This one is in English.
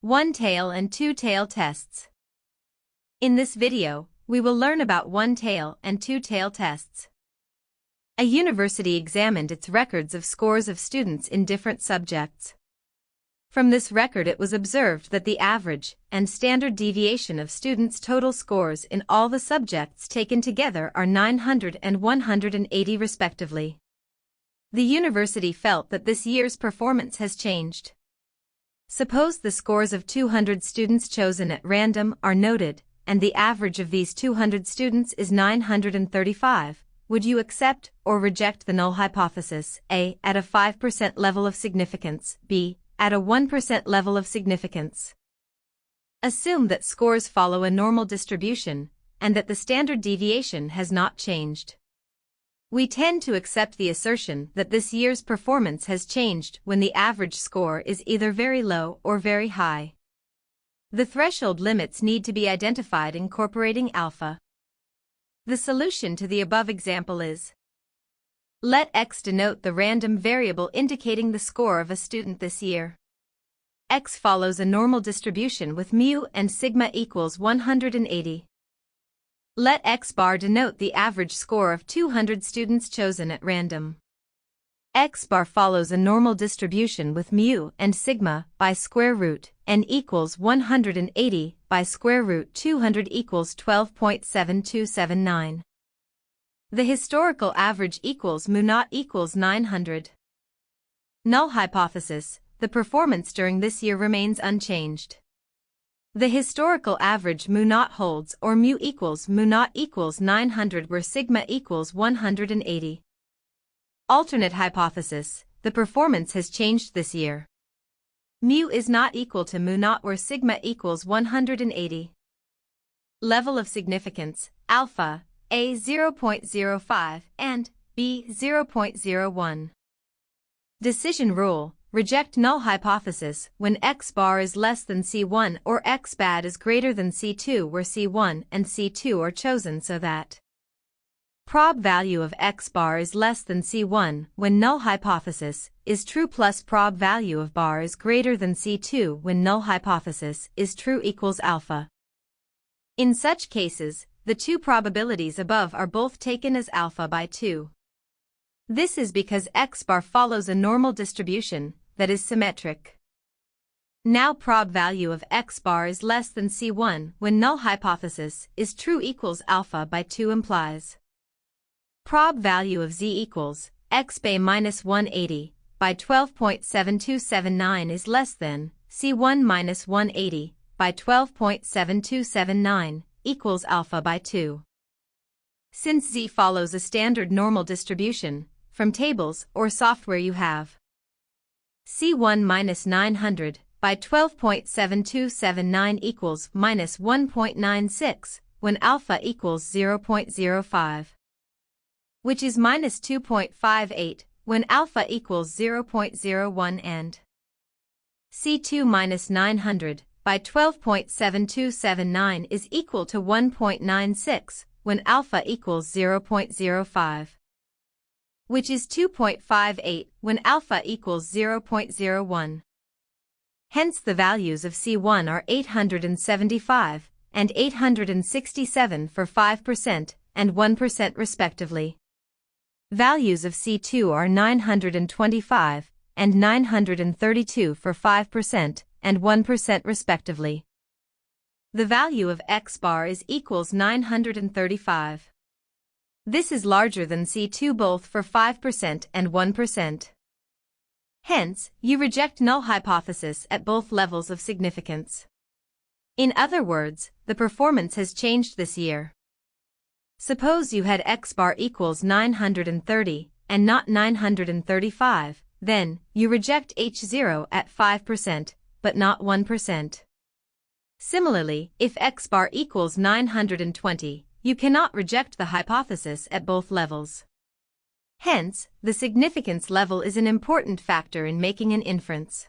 One-tail and two-tail tests. In this video, we will learn about one-tail and two-tail tests. A university examined its records of scores of students in different subjects. From this record it was observed that the average and standard deviation of students' total scores in all the subjects taken together are 900 and 180 respectively. The university felt that this year's performance has changed. Suppose the scores of 200 students chosen at random are noted, and the average of these 200 students is 935. Would you accept or reject the null hypothesis, A, at a 5% level of significance, B, at a 1% level of significance? Assume that scores follow a normal distribution, and that the standard deviation has not changed. We tend to accept the assertion that this year's performance has changed when the average score is either very low or very high. The threshold limits need to be identified incorporating alpha. The solution to the above example is: let x denote the random variable indicating the score of a student this year. X follows a normal distribution with mu and sigma equals 180. Let x bar denote the average score of 200 students chosen at random. X bar follows a normal distribution with mu and sigma by square root n equals 180 by square root 200 equals 12.7279. The historical average equals mu naught equals 900. Null hypothesis: the performance during this year remains unchanged. The historical average mu naught holds, or mu naught equals 900 where sigma equals 180. Alternate hypothesis: the performance has changed this year. Mu is not equal to mu naught where sigma equals 180. Level of significance: alpha, A 0.05 and B 0.01. Decision rule: reject null hypothesis when x bar is less than C1 or x bad is greater than C2 where C1 and C2 are chosen so that prob value of x bar is less than C1 when null hypothesis is true plus prob value of bar is greater than C2 when null hypothesis is true equals alpha. In such cases, the two probabilities above are both taken as alpha by 2. This is because x bar follows a normal distribution that is symmetric. Now prob value of x bar is less than C1 when null hypothesis is true equals alpha by 2 implies prob value of z equals x bay minus 180 by 12.7279 is less than C1 minus 180 by 12.7279 equals alpha by 2. Since z follows a standard normal distribution, from tables or software you have C1 minus 900 by 12.7279 equals minus 1.96 when alpha equals 0.05, which is minus 2.58 when alpha equals 0.01 and C2 minus 900 by 12.7279 is equal to 1.96 when alpha equals 0.05. Which is 2.58 when alpha equals 0.01. Hence the values of C1 are 875 and 867 for 5% and 1% respectively. Values of C2 are 925 and 932 for 5% and 1% respectively. The value of x bar is equals 935. This is larger than C2 both for 5% and 1%. Hence, you reject null hypothesis at both levels of significance. In other words, the performance has changed this year. Suppose you had x bar equals 930 and not 935, then you reject H0 at 5%, but not 1%. Similarly, if x bar equals 920, you cannot reject the hypothesis at both levels. Hence, the significance level is an important factor in making an inference.